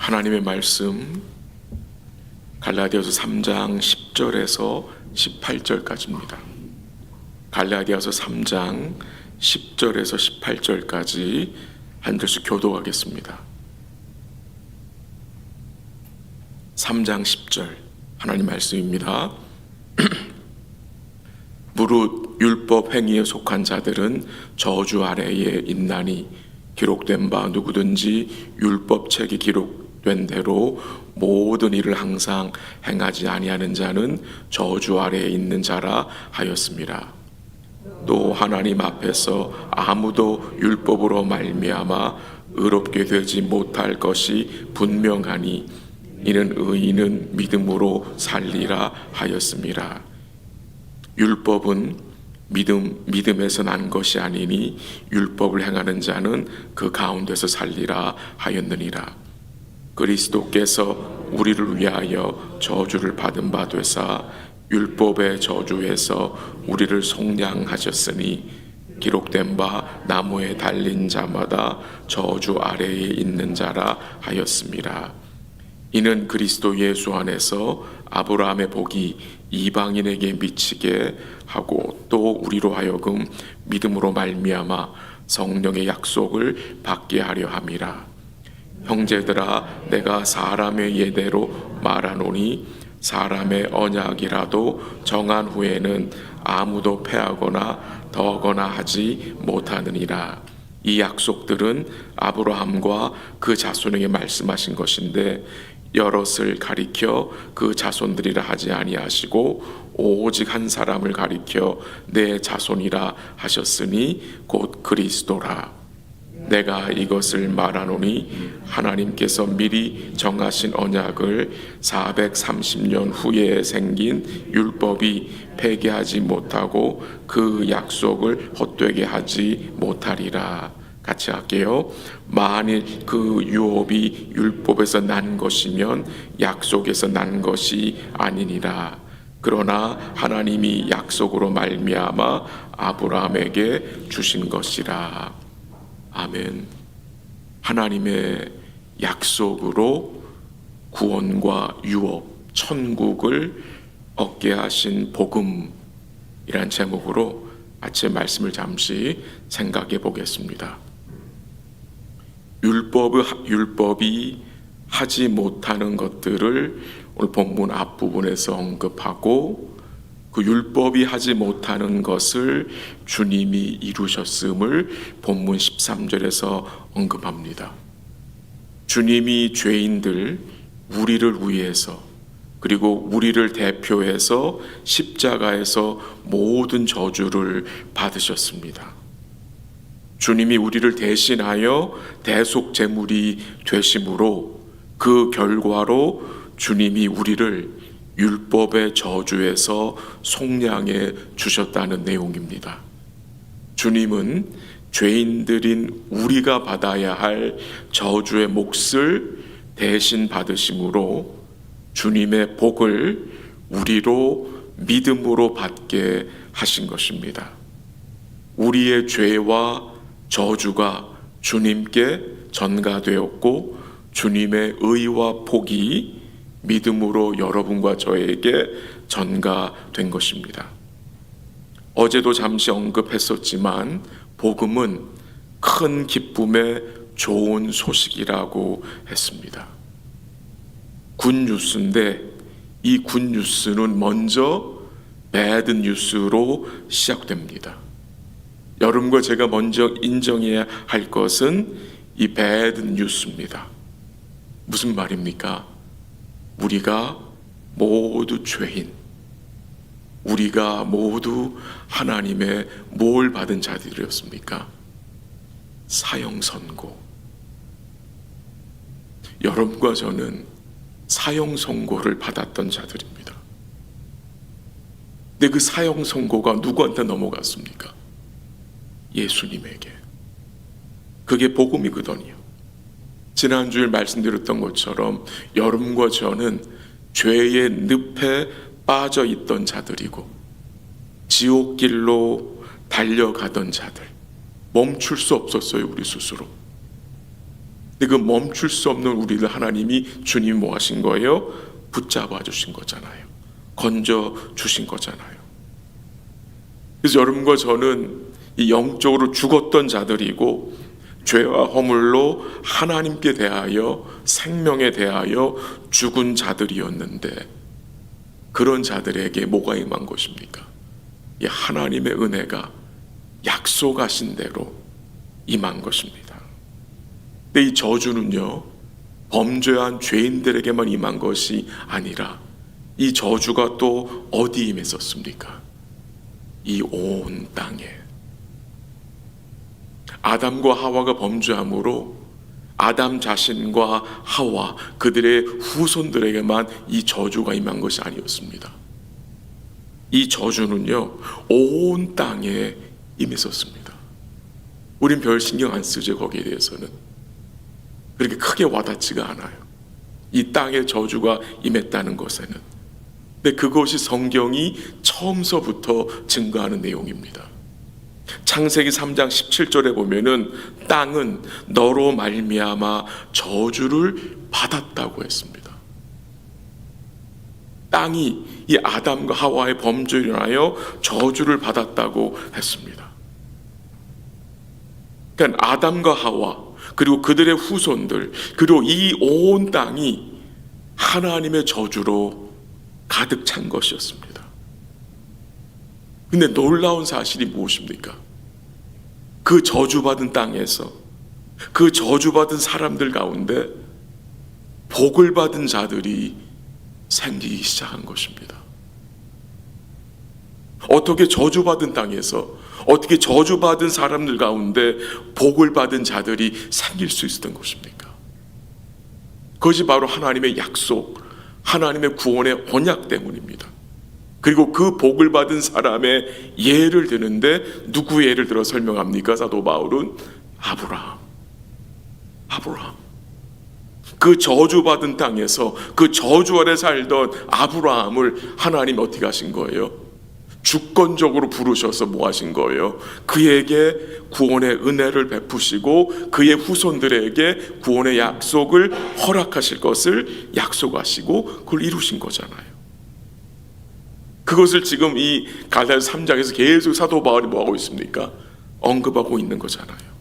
하나님의 말씀 갈라디아서 3장 10절에서 18절까지입니다. 갈라디아서 3장 10절에서 18절까지 한 절씩 교독하겠습니다. 3장 10절 하나님 말씀입니다. 무릇 율법 행위에 속한 자들은 저주 아래에 있나니 기록된 바 누구든지 율법책이 기록된 대로 모든 일을 항상 행하지 아니하는 자는 저주 아래에 있는 자라 하였습니다. 또 하나님 앞에서 아무도 율법으로 말미암아 의롭게 되지 못할 것이 분명하니 이는 의인은 믿음으로 살리라 하였습니다. 율법은 믿음에서 난 것이 아니니 율법을 행하는 자는 그 가운데서 살리라 하였느니라. 그리스도께서 우리를 위하여 저주를 받은 바 되사 율법의 저주에서 우리를 속량하셨으니 기록된 바 나무에 달린 자마다 저주 아래에 있는 자라 하였습니다. 이는 그리스도 예수 안에서 아브라함의 복이 이방인에게 미치게 하고 또 우리로 하여금 믿음으로 말미암아 성령의 약속을 받게 하려 함이라. 형제들아, 내가 사람의 예대로 말하노니 사람의 언약이라도 정한 후에는 아무도 패하거나 더거나 하지 못하느니라. 이 약속들은 아브라함과 그 자손에게 말씀하신 것인데 여럿을 가리켜 그 자손들이라 하지 아니하시고 오직 한 사람을 가리켜 내 자손이라 하셨으니 곧 그리스도라. 내가 이것을 말하노니 하나님께서 미리 정하신 언약을 430년 후에 생긴 율법이 폐기하지 못하고 그 약속을 헛되게 하지 못하리라. 같이 할게요. 만일 그 유업이 율법에서 난 것이면 약속에서 난 것이 아니니라. 그러나 하나님이 약속으로 말미암아 아브라함에게 주신 것이라. 아멘. 하나님의 약속으로 구원과 유업, 천국을 얻게 하신 복음이란 제목으로 아침 말씀을 잠시 생각해 보겠습니다. 율법이 하지 못하는 것들을 오늘 본문 앞부분에서 언급하고 그 율법이 하지 못하는 것을 주님이 이루셨음을 본문 13절에서 언급합니다. 주님이 죄인들, 우리를 위해서 그리고 우리를 대표해서 십자가에서 모든 저주를 받으셨습니다. 주님이 우리를 대신하여 대속 제물이 되심으로 그 결과로 주님이 우리를 율법의 저주에서 속량해 주셨다는 내용입니다. 주님은 죄인들인 우리가 받아야 할 저주의 몫을 대신 받으심으로 주님의 복을 우리로 믿음으로 받게 하신 것입니다. 우리의 죄와 저주가 주님께 전가되었고 주님의 의와 복이 믿음으로 여러분과 저에게 전가된 것입니다. 어제도 잠시 언급했었지만 복음은 큰 기쁨의 좋은 소식이라고 했습니다. 굿뉴스인데 이 굿뉴스는 먼저 배드뉴스로 시작됩니다. 여러분과 제가 먼저 인정해야 할 것은 이 배드뉴스입니다. 무슨 말입니까? 우리가 모두 죄인, 우리가 모두 하나님의 뭘 받은 자들이었습니까? 사형선고. 여러분과 저는 사형선고를 받았던 자들입니다. 근데 그 사형선고가 누구한테 넘어갔습니까? 예수님에게. 그게 복음이거든요. 지난주에 말씀드렸던 것처럼 여러분과 저는 죄의 늪에 빠져 있던 자들이고 지옥길로 달려가던 자들, 멈출 수 없었어요, 우리 스스로. 근데 그 멈출 수 없는 우리를 하나님이 주님이 뭐 하신 거예요? 붙잡아 주신 거잖아요. 건져 주신 거잖아요. 그래서 여러분과 저는 이 영적으로 죽었던 자들이고 죄와 허물로 하나님께 대하여 생명에 대하여 죽은 자들이었는데 그런 자들에게 뭐가 임한 것입니까? 이 하나님의 은혜가 약속하신 대로 임한 것입니다. 근데 이 저주는요, 범죄한 죄인들에게만 임한 것이 아니라 이 저주가 또 어디에 임했었습니까? 이 온 땅에. 아담과 하와가 범죄함으로 아담 자신과 하와 그들의 후손들에게만 이 저주가 임한 것이 아니었습니다. 이 저주는요, 온 땅에 임했었습니다. 우린 별 신경 안 쓰죠. 거기에 대해서는 그렇게 크게 와닿지가 않아요. 이 땅에 저주가 임했다는 것에는. 근데 그것이 성경이 처음서부터 증거하는 내용입니다. 창세기 3장 17절에 보면은 땅은 너로 말미암아 저주를 받았다고 했습니다. 땅이 이 아담과 하와의 범죄로 인하여 저주를 받았다고 했습니다. 그러니까 아담과 하와 그리고 그들의 후손들 그리고 이 온 땅이 하나님의 저주로 가득 찬 것이었습니다. 근데 놀라운 사실이 무엇입니까? 그 저주받은 땅에서 그 저주받은 사람들 가운데 복을 받은 자들이 생기기 시작한 것입니다. 어떻게 저주받은 땅에서 어떻게 저주받은 사람들 가운데 복을 받은 자들이 생길 수 있었던 것입니까? 그것이 바로 하나님의 약속, 하나님의 구원의 언약 때문입니다. 그리고 그 복을 받은 사람의 예를 드는데 누구 예를 들어 설명합니까? 사도 바울은 아브라함. 그 저주받은 땅에서 그 저주 아래 살던 아브라함을 하나님 어떻게 하신 거예요? 주권적으로 부르셔서 뭐 하신 거예요? 그에게 구원의 은혜를 베푸시고 그의 후손들에게 구원의 약속을 허락하실 것을 약속하시고 그걸 이루신 거잖아요. 그것을 지금 이 갈라디아서 3장에서 계속 사도 바울이 뭐하고 있습니까? 언급하고 있는 거잖아요.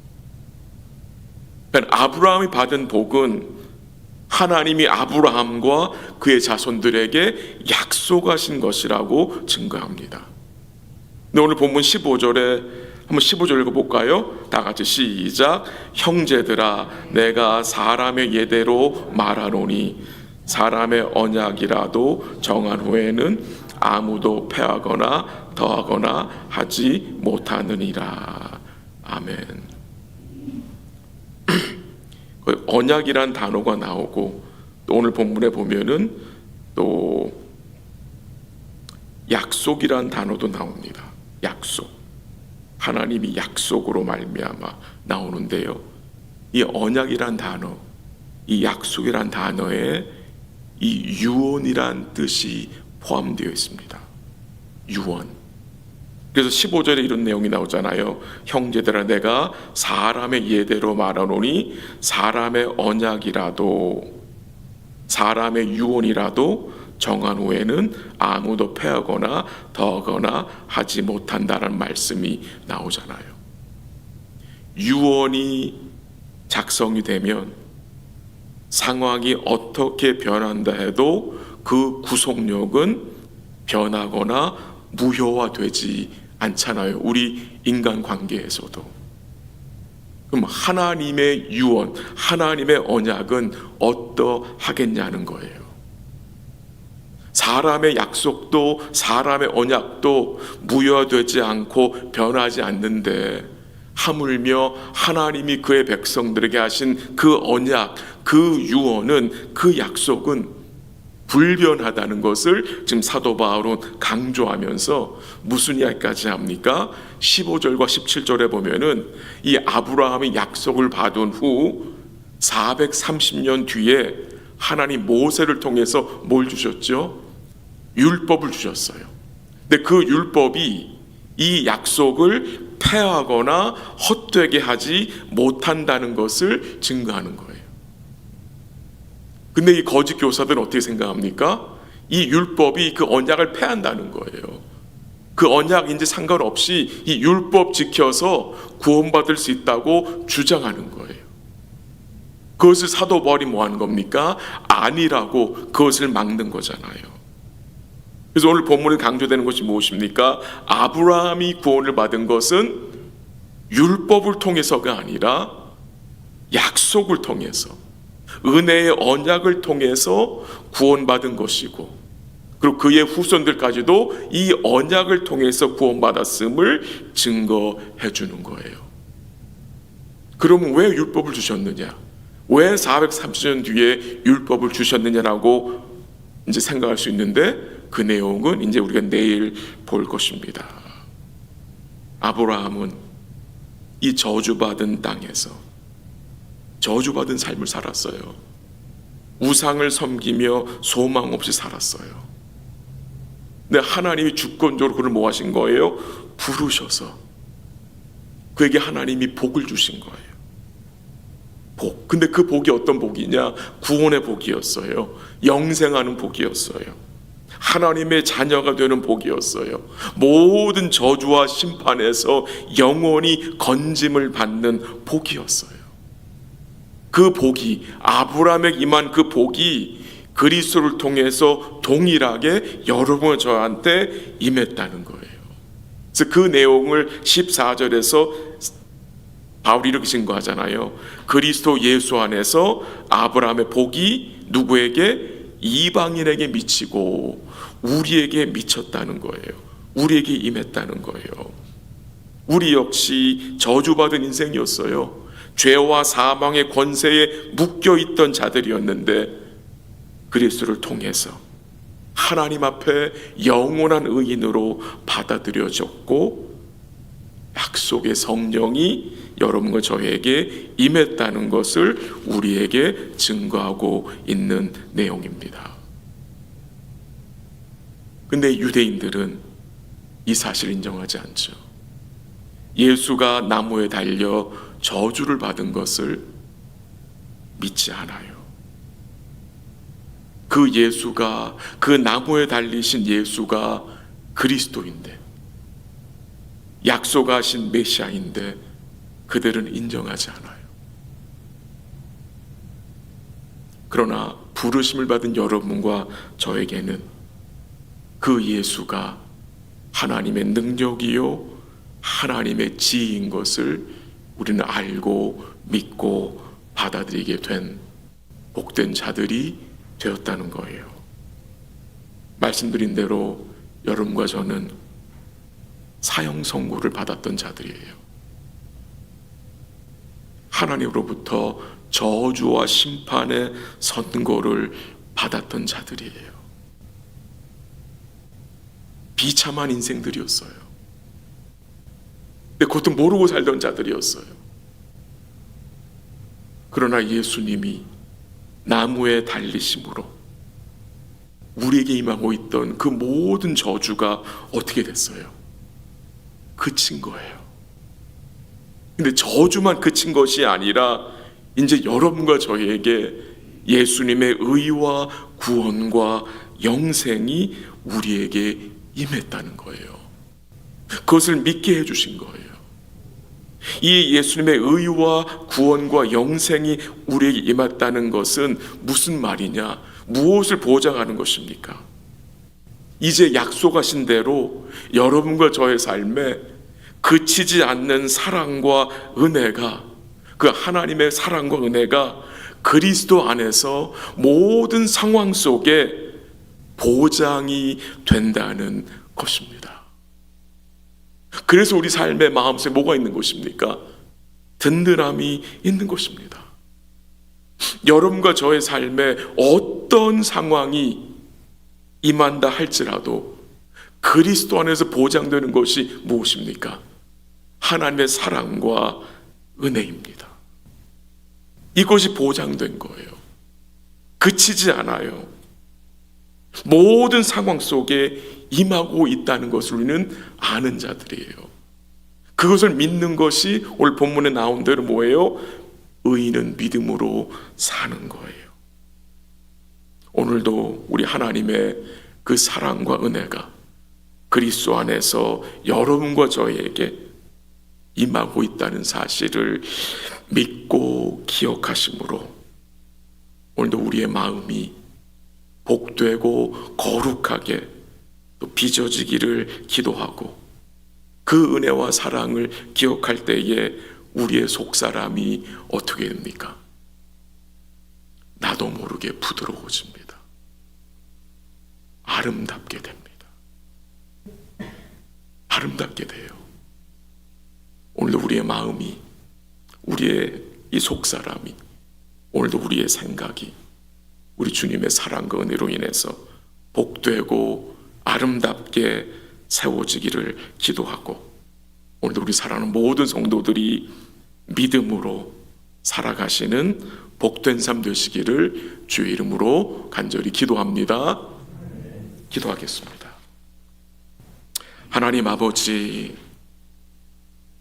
그러니까 아브라함이 받은 복은 하나님이 아브라함과 그의 자손들에게 약속하신 것이라고 증거합니다. 근데 오늘 본문 15절에 한번 15절 읽어볼까요? 다 같이 시작. 형제들아 내가 사람의 예대로 말하노니 사람의 언약이라도 정한 후에는 아무도 패하거나 더하거나 하지 못하느니라. 아멘. 언약이란 단어가 나오고 또 오늘 본문에 보면은 또 약속이란 단어도 나옵니다. 약속. 하나님이 약속으로 말미암아 나오는데요. 이 언약이란 단어, 이 약속이란 단어에 이 유언이란 뜻이 포함되어 있습니다. 유언. 그래서 15절에 이런 내용이 나오잖아요. 형제들아 내가 사람의 예대로 말하노니 사람의 언약이라도 사람의 유언이라도 정한 후에는 아무도 패하거나 더하거나 하지 못한다는 말씀이 나오잖아요. 유언이 작성이 되면 상황이 어떻게 변한다 해도 그 구속력은 변하거나 무효화되지 않잖아요. 우리 인간관계에서도. 그럼 하나님의 유언, 하나님의 언약은 어떠하겠냐는 거예요. 사람의 약속도 사람의 언약도 무효화되지 않고 변하지 않는데 하물며 하나님이 그의 백성들에게 하신 그 언약, 그 유언은, 그 약속은 불변하다는 것을 지금 사도 바울은 강조하면서 무슨 이야기까지 합니까? 15절과 17절에 보면은 이 아브라함이 약속을 받은 후 430년 뒤에 하나님 모세를 통해서 뭘 주셨죠? 율법을 주셨어요. 근데 그 율법이 이 약속을 폐하거나 헛되게 하지 못한다는 것을 증거하는 거예요. 근데 이 거짓 교사들은 어떻게 생각합니까? 이 율법이 그 언약을 폐한다는 거예요. 그 언약인지 상관없이 이 율법 지켜서 구원받을 수 있다고 주장하는 거예요. 그것을 사도 바울이 뭐 하는 겁니까? 아니라고 그것을 막는 거잖아요. 그래서 오늘 본문에 강조되는 것이 무엇입니까? 아브라함이 구원을 받은 것은 율법을 통해서가 아니라 약속을 통해서, 은혜의 언약을 통해서 구원받은 것이고, 그리고 그의 후손들까지도 이 언약을 통해서 구원받았음을 증거해 주는 거예요. 그러면 왜 율법을 주셨느냐? 왜 430년 뒤에 율법을 주셨느냐라고 이제 생각할 수 있는데, 그 내용은 이제 우리가 내일 볼 것입니다. 아브라함은 이 저주받은 땅에서 저주받은 삶을 살았어요. 우상을 섬기며 소망 없이 살았어요. 근데 하나님이 주권적으로 그를 뭐 하신 거예요? 부르셔서 그에게 하나님이 복을 주신 거예요. 복. 근데 그 복이 어떤 복이냐? 구원의 복이었어요. 영생하는 복이었어요. 하나님의 자녀가 되는 복이었어요. 모든 저주와 심판에서 영원히 건짐을 받는 복이었어요. 그 복이, 아브라함에게 임한 그 복이 그리스도를 통해서 동일하게 여러분 저한테 임했다는 거예요. 그래서 그 내용을 14절에서 바울이 이렇게 증거하잖아요. 그리스도 예수 안에서 아브라함의 복이 누구에게? 이방인에게 미치고 우리에게 미쳤다는 거예요. 우리에게 임했다는 거예요. 우리 역시 저주받은 인생이었어요. 죄와 사망의 권세에 묶여있던 자들이었는데 그리스도를 통해서 하나님 앞에 영원한 의인으로 받아들여졌고 약속의 성령이 여러분과 저에게 임했다는 것을 우리에게 증거하고 있는 내용입니다. 근데 유대인들은 이 사실을 인정하지 않죠. 예수가 나무에 달려 저주를 받은 것을 믿지 않아요. 그 예수가, 그 나무에 달리신 예수가 그리스도인데, 약속하신 메시아인데 그들은 인정하지 않아요. 그러나 부르심을 받은 여러분과 저에게는 그 예수가 하나님의 능력이요 하나님의 지혜인 것을 우리는 알고 믿고 받아들이게 된 복된 자들이 되었다는 거예요. 말씀드린 대로 여러분과 저는 사형 선고를 받았던 자들이에요. 하나님으로부터 저주와 심판의 선고를 받았던 자들이에요. 비참한 인생들이었어요. 근데 그것도 모르고 살던 자들이었어요. 그러나 예수님이 나무에 달리심으로 우리에게 임하고 있던 그 모든 저주가 어떻게 됐어요? 그친 거예요. 근데 저주만 그친 것이 아니라 이제 여러분과 저희에게 예수님의 의와 구원과 영생이 우리에게 임했다는 거예요. 그것을 믿게 해주신 거예요. 이 예수님의 의와 구원과 영생이 우리에게 임했다는 것은 무슨 말이냐? 무엇을 보장하는 것입니까? 이제 약속하신 대로 여러분과 저의 삶에 그치지 않는 사랑과 은혜가, 그 하나님의 사랑과 은혜가 그리스도 안에서 모든 상황 속에 보장이 된다는 것입니다. 그래서 우리 삶의 마음속에 뭐가 있는 것입니까? 든든함이 있는 것입니다. 여러분과 저의 삶에 어떤 상황이 임한다 할지라도 그리스도 안에서 보장되는 것이 무엇입니까? 하나님의 사랑과 은혜입니다. 이것이 보장된 거예요. 그치지 않아요. 모든 상황 속에 임하고 있다는 것을 우리는 아는 자들이에요. 그것을 믿는 것이 오늘 본문에 나온 대로 뭐예요? 의인은 믿음으로 사는 거예요. 오늘도 우리 하나님의 그 사랑과 은혜가 그리스도 안에서 여러분과 저에게 임하고 있다는 사실을 믿고 기억하심으로 오늘도 우리의 마음이 복되고 거룩하게 또 빚어지기를 기도하고 그 은혜와 사랑을 기억할 때에 우리의 속사람이 어떻게 됩니까? 나도 모르게 부드러워집니다. 아름답게 됩니다. 아름답게 돼요. 오늘도 우리의 마음이, 우리의 이 속사람이, 오늘도 우리의 생각이 우리 주님의 사랑과 은혜로 인해서 복되고 아름답게 세워지기를 기도하고 오늘도 우리 사랑하는 모든 성도들이 믿음으로 살아가시는 복된 삶 되시기를 주의 이름으로 간절히 기도합니다. 기도하겠습니다. 하나님 아버지,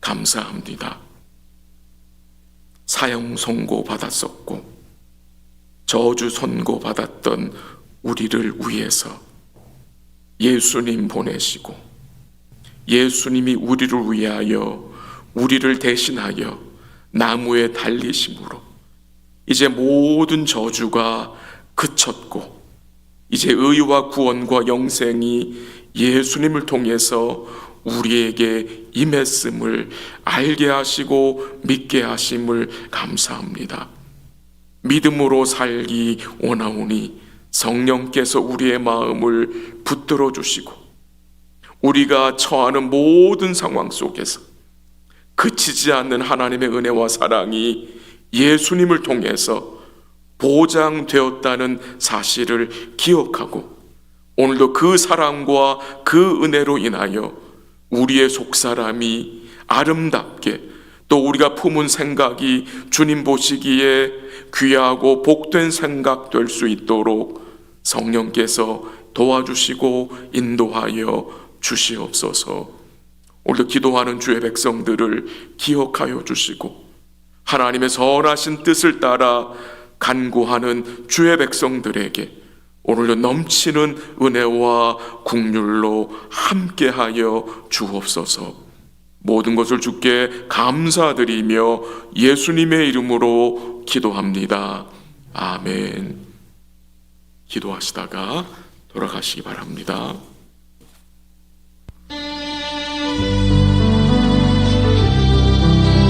감사합니다. 사형 선고 받았었고 저주 선고 받았던 우리를 위해서 예수님 보내시고 예수님이 우리를 위하여 우리를 대신하여 나무에 달리심으로 이제 모든 저주가 그쳤고 이제 의와 구원과 영생이 예수님을 통해서 우리에게 임했음을 알게 하시고 믿게 하심을 감사합니다. 믿음으로 살기 원하오니 성령께서 우리의 마음을 붙들어 주시고 우리가 처하는 모든 상황 속에서 그치지 않는 하나님의 은혜와 사랑이 예수님을 통해서 보장되었다는 사실을 기억하고 오늘도 그 사랑과 그 은혜로 인하여 우리의 속사람이 아름답게 또 우리가 품은 생각이 주님 보시기에 귀하고 복된 생각 될 수 있도록 성령께서 도와주시고 인도하여 주시옵소서. 오늘도 기도하는 주의 백성들을 기억하여 주시고 하나님의 선하신 뜻을 따라 간구하는 주의 백성들에게 오늘도 넘치는 은혜와 긍휼로 함께하여 주옵소서. 모든 것을 주께 감사드리며 예수님의 이름으로 기도합니다. 아멘. 기도하시다가 돌아가시기 바랍니다.